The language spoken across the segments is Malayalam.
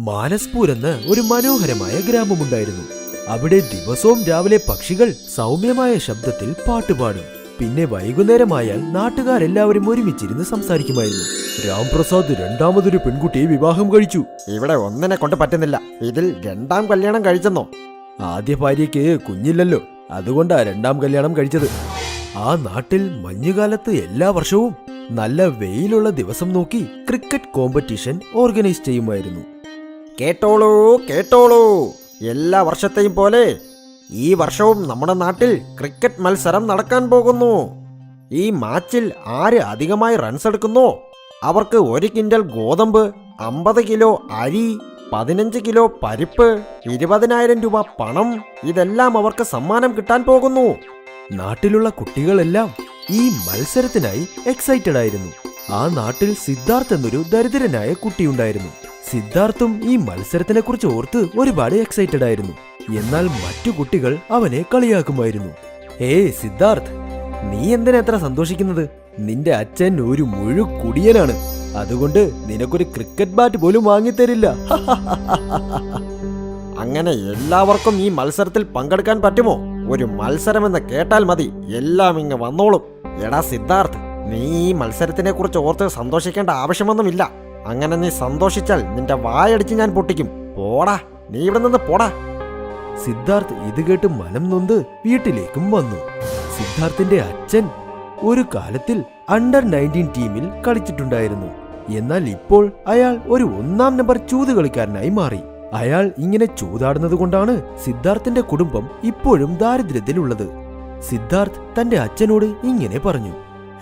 മാനസ്പൂർ എന്ന ഒരു മനോഹരമായ ഗ്രാമമുണ്ടായിരുന്നു. അവിടെ ദിവസവും രാവിലെ പക്ഷികൾ സൗമ്യമായ ശബ്ദത്തിൽ പാട്ടുപാടും. പിന്നെ വൈകുന്നേരമായാൽ നാട്ടുകാരെല്ലാവരും ഒരുമിച്ചിരുന്ന് സംസാരിക്കുമായിരുന്നു. രാംപ്രസാദ് രണ്ടാമതൊരു പെൺകുട്ടിയെ വിവാഹം കഴിച്ചു. ഇവിടെ ഒന്നിനെ കൊണ്ട് പറ്റുന്നില്ല, ഇതിൽ രണ്ടാം കല്യാണം കഴിച്ചെന്നോ? ആദ്യ ഭാര്യയ്ക്ക് കുഞ്ഞില്ലല്ലോ, അതുകൊണ്ടാ രണ്ടാം കല്യാണം കഴിച്ചത്. ആ നാട്ടിൽ മഞ്ഞുകാലത്ത് എല്ലാ വർഷവും നല്ല വെയിലുള്ള ദിവസം നോക്കി ക്രിക്കറ്റ് കോമ്പറ്റീഷൻ ഓർഗനൈസ് ചെയ്യുമായിരുന്നു. കേട്ടോളൂ കേട്ടോളൂ, എല്ലാ വർഷത്തെയും പോലെ ഈ വർഷവും നമ്മുടെ നാട്ടിൽ ക്രിക്കറ്റ് മത്സരം നടക്കാൻ പോകുന്നു. ഈ മാച്ചിൽ ആര് അധികമായി റൺസ് എടുക്കുന്നോ അവർക്ക് 1 കിൻഡൽ ഗോതമ്പ്, 50 കിലോ അരി, 15 കിലോ പരിപ്പ്, 20,000 രൂപ പണം, ഇതെല്ലാം അവർക്ക് സമ്മാനം കിട്ടാൻ പോകുന്നു. നാട്ടിലുള്ള കുട്ടികളെല്ലാം ഈ മത്സരത്തിനായി എക്സൈറ്റഡ് ആയിരുന്നു. ആ നാട്ടിൽ സിദ്ധാർത്ഥ് എന്നൊരു ദരിദ്രനായ കുട്ടിയുണ്ടായിരുന്നു. സിദ്ധാർത്ഥും ഈ മത്സരത്തിനെ കുറിച്ച് ഓർത്ത് ഒരുപാട് എക്സൈറ്റഡ് ആയിരുന്നു. എന്നാൽ മറ്റു കുട്ടികൾ അവനെ കളിയാക്കുമായിരുന്നു. സിദ്ധാർത്ഥ്, നീ എന്തിനാ എത്ര സന്തോഷിക്കുന്നത്? നിന്റെ അച്ഛൻ ഒരു മുഴുക്കുടിയനാണ്, അതുകൊണ്ട് നിനക്കൊരു ക്രിക്കറ്റ് ബാറ്റ് പോലും വാങ്ങിത്തരില്ല. അങ്ങനെ എല്ലാവർക്കും ഈ മത്സരത്തിൽ പങ്കെടുക്കാൻ പറ്റുമോ? ഒരു മത്സരമെന്ന് കേട്ടാൽ മതി, എല്ലാം ഇങ്ങ് വന്നോളും. എടാ സിദ്ധാർത്ഥ്, നീ ഈ മത്സരത്തിനെ കുറിച്ച് ഓർത്ത് സന്തോഷിക്കേണ്ട ആവശ്യമൊന്നുമില്ല. അങ്ങനെ നീ സന്തോഷിച്ചാൽ നിന്റെ വായടിച്ച് ഞാൻ പൊട്ടിക്കും. പോടാ, നീ ഇവിടെ നിന്ന് പോടാ. സിദ്ധാർത്ഥ് ഇത് കേട്ട് മനം നൊന്ത് വീട്ടിലേക്കും വന്നു. സിദ്ധാർത്ഥിന്റെ അച്ഛൻ ഒരു കാലത്തിൽ അണ്ടർ 19 ടീമിൽ കളിച്ചിട്ടുണ്ടായിരുന്നു. എന്നാൽ ഇപ്പോൾ അയാൾ ഒരു 1ാം നമ്പർ ചൂത് കളിക്കാരനായി മാറി. അയാൾ ഇങ്ങനെ ചൂതാടുന്നത് കൊണ്ടാണ് സിദ്ധാർത്ഥിന്റെ കുടുംബം ഇപ്പോഴും ദാരിദ്ര്യത്തിലുള്ളത്. സിദ്ധാർത്ഥ് തന്റെ അച്ഛനോട് ഇങ്ങനെ പറഞ്ഞു: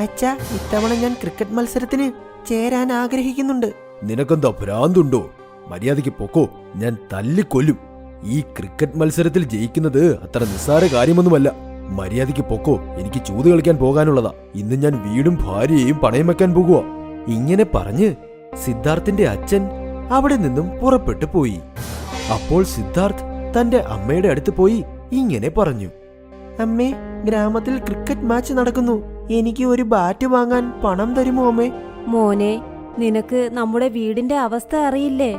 അച്ഛാ, ഇത്തവണ ഞാൻ ക്രിക്കറ്റ് മത്സരത്തിന് ചേരാൻ ആഗ്രഹിക്കുന്നുണ്ട്. നിനക്കെന്താ ഭ്രാന്തുണ്ടോ? മര്യാദയ്ക്ക് പൊക്കോ, ഞാൻ തല്ലിക്കൊല്ലും. ഈ ക്രിക്കറ്റ് മത്സരത്തിൽ ജയിക്കുന്നത് അത്ര നിസ്സാര കാര്യമൊന്നുമല്ല. മര്യാദയ്ക്ക് പൊക്കോ, എനിക്ക് ചൂത് കളിക്കാൻ പോകാനുള്ളതാ. ഇന്ന് ഞാൻ വീടും ഭാര്യയെയും പണയം വെക്കാൻ പോകുക. ഇങ്ങനെ പറഞ്ഞ് സിദ്ധാർത്ഥിന്റെ അച്ഛൻ അവിടെ നിന്നും പുറപ്പെട്ടു പോയി. അപ്പോൾ സിദ്ധാർത്ഥ് തന്റെ അമ്മയുടെ അടുത്ത് പോയി ഇങ്ങനെ പറഞ്ഞു: അമ്മേ, ഗ്രാമത്തിൽ ക്രിക്കറ്റ് മാച്ച് നടക്കുന്നു. എനിക്ക് ഒരു ബാറ്റ് വാങ്ങാൻ പണം തരുമോ അമ്മേ? മോനെ, നിനക്ക് നമ്മുടെ വീടിന്റെ അവസ്ഥ അറിയില്ലേ?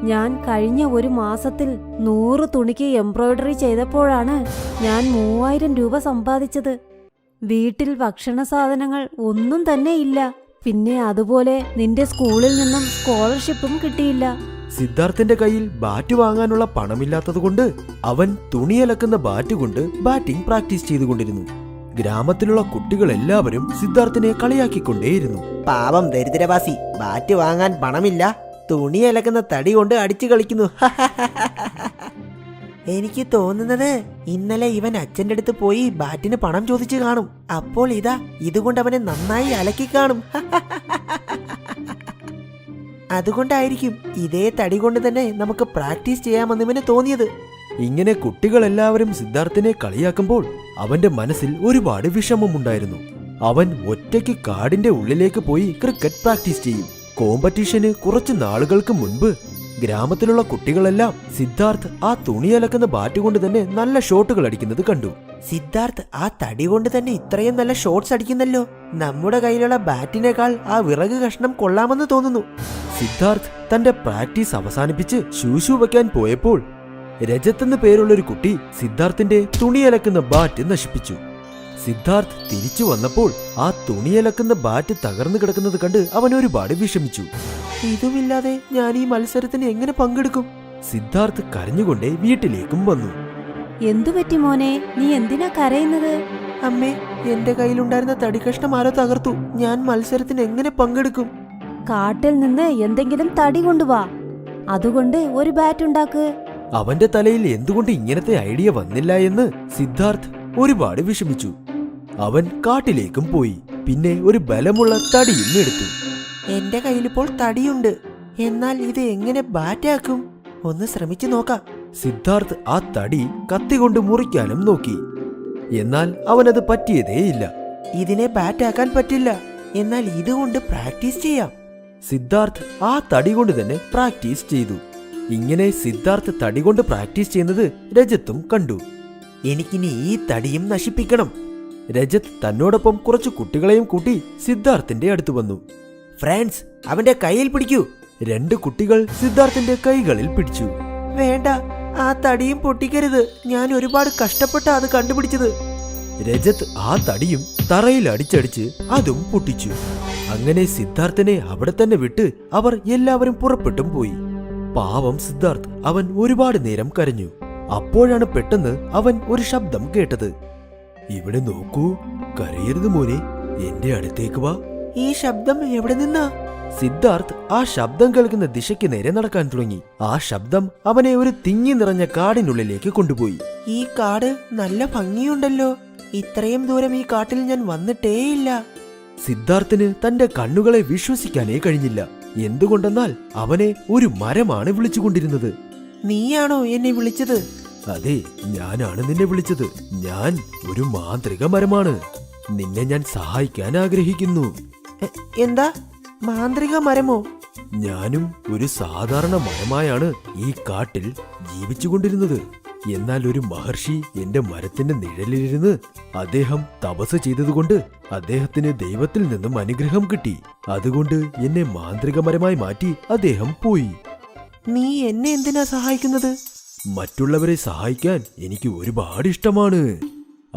ഞാൻ കഴിഞ്ഞ ഒരു മാസത്തിൽ 100 തുണിക്ക് എംബ്രോയിഡറി ചെയ്തപ്പോഴാണ് ഞാൻ 3000 രൂപ സമ്പാദിച്ചത്. വീട്ടിൽ ഭക്ഷണ സാധനങ്ങൾ ഒന്നും തന്നെ ഇല്ല. പിന്നെ അതുപോലെ നിന്റെ സ്കൂളിൽ നിന്നും സ്കോളർഷിപ്പും കിട്ടിയില്ല. സിദ്ധാർത്ഥിന്റെ കയ്യിൽ ബാറ്റ് വാങ്ങാനുള്ള പണമില്ലാത്തതുകൊണ്ട് അവൻ തുണിയലക്കുന്ന ബാറ്റ് കൊണ്ട് ബാറ്റിംഗ് പ്രാക്ടീസ് ചെയ്തുകൊണ്ടിരുന്നു. ഗ്രാമത്തിലുള്ള കുട്ടികളെല്ലാവരും സിദ്ധാർത്ഥിനെ കളിയാക്കിക്കൊണ്ടേയിരുന്നു. പാവം ദരിദ്രവാസി, ബാറ്റ് വാങ്ങാൻ പണമില്ല, തുണി അലക്കുന്ന തടി കൊണ്ട് അടിച്ചു കളിക്കുന്നു. എനിക്ക് തോന്നുന്നത് ഇന്നലെ ഇവൻ അച്ഛൻ്റെ അടുത്ത് പോയി ബാറ്റിന് പണം ചോദിച്ചു കാണും. അപ്പോൾ ഇതാ ഇതുകൊണ്ട് അവനെ നന്നായി അലക്കി കാണും. അതുകൊണ്ടായിരിക്കും ഇതേ തടി കൊണ്ട് തന്നെ നമുക്ക് പ്രാക്ടീസ് ചെയ്യാമെന്ന് ഇവന് തോന്നിയത്. ഇങ്ങനെ കുട്ടികളെല്ലാവരും സിദ്ധാർത്ഥിനെ കളിയാക്കുമ്പോൾ അവന്റെ മനസ്സിൽ ഒരുപാട് വിഷമമുണ്ടായിരുന്നു. അവൻ ഒറ്റയ്ക്ക് കാടിന്റെ ഉള്ളിലേക്ക് പോയി ക്രിക്കറ്റ് പ്രാക്ടീസ് ചെയ്യും. കോമ്പറ്റീഷന് കുറച്ചു നാളുകൾക്ക് മുൻപ് ഗ്രാമത്തിലുള്ള കുട്ടികളെല്ലാം സിദ്ധാർത്ഥ് ആ തുണിയലക്കുന്ന ബാറ്റ് കൊണ്ട് തന്നെ നല്ല ഷോട്ടുകൾ അടിക്കുന്നത് കണ്ടു. സിദ്ധാർത്ഥ് ആ തടി കൊണ്ട് തന്നെ ഇത്രയും നല്ല ഷോട്ട്സ് അടിക്കുന്നല്ലോ. നമ്മുടെ കയ്യിലുള്ള ബാറ്റിനേക്കാൾ ആ വിറക് കഷ്ണം കൊള്ളാമെന്ന് തോന്നുന്നു. സിദ്ധാർത്ഥ് തന്റെ പ്രാക്ടീസ് അവസാനിപ്പിച്ച് ശൂശു വയ്ക്കാൻ പോയപ്പോൾ രജത്ത് എന്ന് പേരുള്ളൊരു കുട്ടി സിദ്ധാർത്ഥിന്റെ തുണിയലക്കുന്ന ബാറ്റ് നശിപ്പിച്ചു. സിദ്ധാർത്ഥ് തിരിച്ചു വന്നപ്പോൾ ആ തുണിയലക്കുന്ന ബാറ്റ് തകർന്നു കിടക്കുന്നത് കണ്ട് അവൻ ഒരുപാട് വിഷമിച്ചു. ഇതുമില്ലാതെ ഞാൻ ഈ മത്സരത്തിന് എങ്ങനെ പങ്കെടുക്കും? സിദ്ധാർത്ഥ് കരഞ്ഞുകൊണ്ടേ വീട്ടിലേക്കും വന്നു. എന്തുപറ്റി മോനെ, നീ എന്തിനാ കരയുന്നത്? അമ്മേ, എന്റെ കയ്യിലുണ്ടായിരുന്ന തടികഷ്ണം ആരോ തകർത്തു. ഞാൻ മത്സരത്തിന് എങ്ങനെ പങ്കെടുക്കും? കാട്ടിൽ നിന്ന് എന്തെങ്കിലും തടി കൊണ്ടുവാ, അതുകൊണ്ട് ഒരു ബാറ്റ് ഉണ്ടാക്ക്. അവന്റെ തലയിൽ എന്തുകൊണ്ട് ഇങ്ങനത്തെ ഐഡിയ വന്നില്ല എന്ന് സിദ്ധാർത്ഥ് ഒരുപാട് വിഷമിച്ചു. അവൻ കാട്ടിലേക്കും പോയി. പിന്നെ ഒരു ബലമുള്ള തടിയും എടുത്തു. എന്റെ കയ്യിലിപ്പോൾ തടിയുണ്ട്, എന്നാൽ ഇത് എങ്ങനെ ബാറ്റാക്കും? ഒന്ന് ശ്രമിച്ചു നോക്കാം. സിദ്ധാർത്ഥ് ആ തടി കത്തികൊണ്ട് മുറിക്കാനും നോക്കി. എന്നാൽ അവനത് പറ്റിയതേയില്ല. ഇതിനെ ബാറ്റാക്കാൻ പറ്റില്ല, എന്നാൽ ഇതുകൊണ്ട് പ്രാക്ടീസ് ചെയ്യാം. സിദ്ധാർത്ഥ് ആ തടി കൊണ്ട് തന്നെ പ്രാക്ടീസ് ചെയ്തു. ഇങ്ങനെ സിദ്ധാർത്ഥ് തടി കൊണ്ട് പ്രാക്ടീസ് ചെയ്യുന്നത് രജത്തും കണ്ടു. എനിക്കിനി ഈ തടിയും നശിപ്പിക്കണം. രജത്ത് തന്നോടൊപ്പം കുറച്ചു കുട്ടികളെയും കൂട്ടി സിദ്ധാർത്ഥിന്റെ അടുത്ത് വന്നു. ഫ്രണ്ട്സ്, അവന്റെ കയ്യിൽ പിടിക്കൂ, രണ്ട് കുട്ടികൾ സിദ്ധാർത്ഥിന്റെ കൈകളിൽ പിടിച്ചു. വേണ്ട, ആ തടിയും പൊട്ടിക്കരുത്. ഞാൻ ഒരുപാട് കഷ്ടപ്പെട്ടാ അത് കണ്ടുപിടിച്ചത്. രജത് ആ തടിയും തറയിൽ അടിച്ചടിച്ച് അതും പൊട്ടിച്ചു. അങ്ങനെ സിദ്ധാർത്ഥനെ അവിടെ തന്നെ വിട്ട് അവർ എല്ലാവരും പുറപ്പെട്ടും പോയി. പാവം സിദ്ധാർത്ഥ്, അവൻ ഒരുപാട് നേരം കരഞ്ഞു. അപ്പോഴാണ് പെട്ടെന്ന് അവൻ ഒരു ശബ്ദം കേട്ടത്. ഇവിടെ നോക്കൂ, കരയരുത് മോനെ, എന്റെ അടുത്തേക്ക് വാ. ഈ ശബ്ദം എവിടെ നിന്നാ? സിദ്ധാർത്ഥ് ആ ശബ്ദം കേൾക്കുന്ന ദിശയ്ക്ക് നേരെ നടക്കാൻ തുടങ്ങി. ആ ശബ്ദം അവനെ ഒരു തിങ്ങി നിറഞ്ഞ കാടിനുള്ളിലേക്ക് കൊണ്ടുപോയി. ഈ കാട് നല്ല ഭംഗിയുണ്ടല്ലോ. ഇത്രയും ദൂരം ഈ കാട്ടിൽ ഞാൻ വന്നിട്ടേയില്ല. സിദ്ധാർത്ഥിന് തന്റെ കണ്ണുകളെ വിശ്വസിക്കാനേ കഴിഞ്ഞില്ല. എന്തുകൊണ്ടെന്നാൽ അവനെ ഒരു മരമാണ് വിളിച്ചുകൊണ്ടിരുന്നത്. നീയാണോ എന്നെ വിളിച്ചത്? അതെ, ഞാനാണ് നിന്നെ വിളിച്ചത്. ഞാൻ ഒരു മാന്ത്രിക മരമാണ്. നിന്നെ ഞാൻ സഹായിക്കാൻ ആഗ്രഹിക്കുന്നു. എന്താ, മാന്ത്രിക മരമോ? ഞാനും ഒരു സാധാരണ മരമായാണ് ഈ കാട്ടിൽ ജീവിച്ചുകൊണ്ടിരുന്നത്. എന്നാൽ ഒരു മഹർഷി എന്റെ മരത്തിന്റെ നിഴലിലിരുന്ന് അദ്ദേഹം തപസ് ചെയ്തതുകൊണ്ട് അദ്ദേഹത്തിന് ദൈവത്തിൽ നിന്നും അനുഗ്രഹം കിട്ടി. അതുകൊണ്ട് എന്നെ മാന്ത്രിക മരമായി മാറ്റി അദ്ദേഹം പോയി. നീ എന്നെ എന്തിനാ സഹായിക്കുന്നത്? മറ്റുള്ളവരെ സഹായിക്കാൻ എനിക്ക് ഒരുപാട് ഇഷ്ടമാണ്.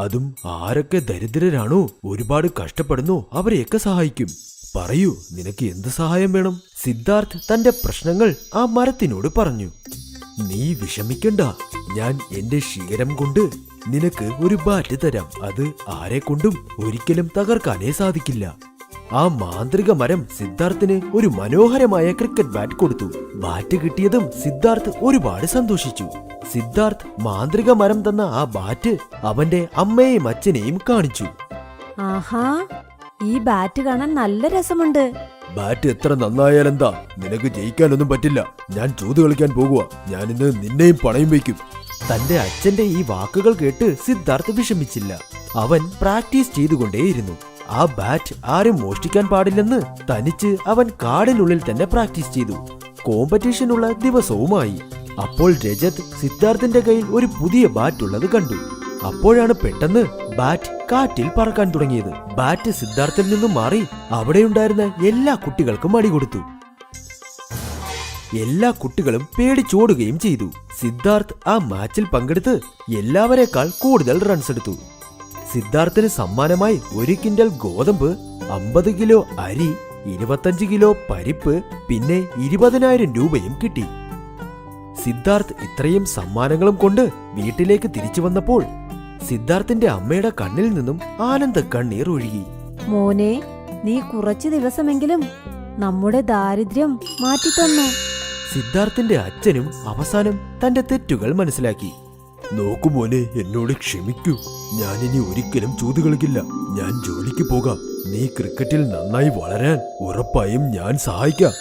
അതും ആരൊക്കെ ദരിദ്രരാണോ, ഒരുപാട് കഷ്ടപ്പെടുന്നോ അവരെയൊക്കെ സഹായിക്കും. പറയൂ, നിനക്ക് എന്ത് സഹായം വേണം? സിദ്ധാർത്ഥ് തന്റെ പ്രശ്നങ്ങൾ ആ മരത്തിനോട് പറഞ്ഞു. നീ വിഷമിക്കണ്ട, ഞാൻ എന്റെ ശിഖരം കൊണ്ട് നിനക്ക് ഒരു ബാറ്റ് തരാം. അത് ആരെക്കൊണ്ടും ഒരിക്കലും തകർക്കാനേ സാധിക്കില്ല. ആ മാന്ത്രിക മരം സിദ്ധാർത്ഥിന് ഒരു മനോഹരമായ ക്രിക്കറ്റ് ബാറ്റ് കൊടുത്തു. ബാറ്റ് കിട്ടിയതും സിദ്ധാർത്ഥ് ഒരുപാട് സന്തോഷിച്ചു. സിദ്ധാർത്ഥ് മാന്ത്രിക മരം തന്ന ആ ബാറ്റ് അവന്റെ അമ്മയെയും അച്ഛനെയും കാണിച്ചു. ആഹാ, ഈ ബാറ്റ് കാണാൻ നല്ല രസമുണ്ട്. ബാറ്റ് എത്ര നന്നായാലെന്താ, നിനക്ക് ജയിക്കാനൊന്നും പറ്റില്ല. ഞാൻ ചൂത് കളിക്കാൻ പോകുക. ഞാനിന്ന് നിന്നെയും പണയം വയ്ക്കും. തന്റെ അച്ഛന്റെ ഈ വാക്കുകൾ കേട്ട് സിദ്ധാർത്ഥ് വിഷമിച്ചില്ല. അവൻ പ്രാക്ടീസ് ചെയ്തുകൊണ്ടേയിരുന്നു. ആ ബാറ്റ് ആരും മോഷ്ടിക്കാൻ പാടില്ലെന്ന് തനിച്ച് അവൻ കാടിനുള്ളിൽ തന്നെ പ്രാക്ടീസ് ചെയ്തു. കോമ്പറ്റീഷനുള്ള ദിവസവുമായി. അപ്പോൾ രജത് സിദ്ധാർത്ഥിന്റെ കയ്യിൽ ഒരു പുതിയ ബാറ്റ് ഉള്ളത് കണ്ടു. അപ്പോഴാണ് പെട്ടെന്ന് ബാറ്റ് കാറ്റിൽ പറക്കാൻ തുടങ്ങിയത്. ബാറ്റ് സിദ്ധാർത്ഥിൽ നിന്നും മാറി അവിടെയുണ്ടായിരുന്ന എല്ലാ കുട്ടികൾക്കും അടികൊടുത്തു. എല്ലാ കുട്ടികളും പേടിച്ചോടുകയും ചെയ്തു. സിദ്ധാർത്ഥ് ആ മാച്ചിൽ പങ്കെടുത്ത് എല്ലാവരെക്കാൾ കൂടുതൽ റൺസ് എടുത്തു. സിദ്ധാർത്ഥിന് സമ്മാനമായി 1 കിൻഡൽ ഗോതമ്പ്, 50 കിലോ അരി, 25 കിലോ പരിപ്പ്, പിന്നെ 20,000 രൂപയും കിട്ടി. സിദ്ധാർത്ഥ് ഇത്രയും സമ്മാനങ്ങളും കൊണ്ട് വീട്ടിലേക്ക് തിരിച്ചു വന്നപ്പോൾ സിദ്ധാർത്ഥിന്റെ അമ്മയുടെ കണ്ണിൽ നിന്നും ആനന്ദ കണ്ണീർ ഒഴുകി. മോനെ, നീ കുറച്ചു ദിവസമെങ്കിലും നമ്മുടെ ദാരിദ്ര്യം മാറ്റിത്തന്നു. സിദ്ധാർത്ഥിന്റെ അച്ഛനും അവസാനം തന്റെ തെറ്റുകൾ മനസ്സിലാക്കി. നോക്കു മോനെ, എന്നോട് ക്ഷമിക്കൂ. ഞാനിനി ഒരിക്കലും ചൂത് കളിക്കില്ല. ഞാൻ ജോലിക്ക് പോകാം. നീ ക്രിക്കറ്റിൽ നന്നായി വളരാൻ ഉറപ്പായും ഞാൻ സഹായിക്കാം.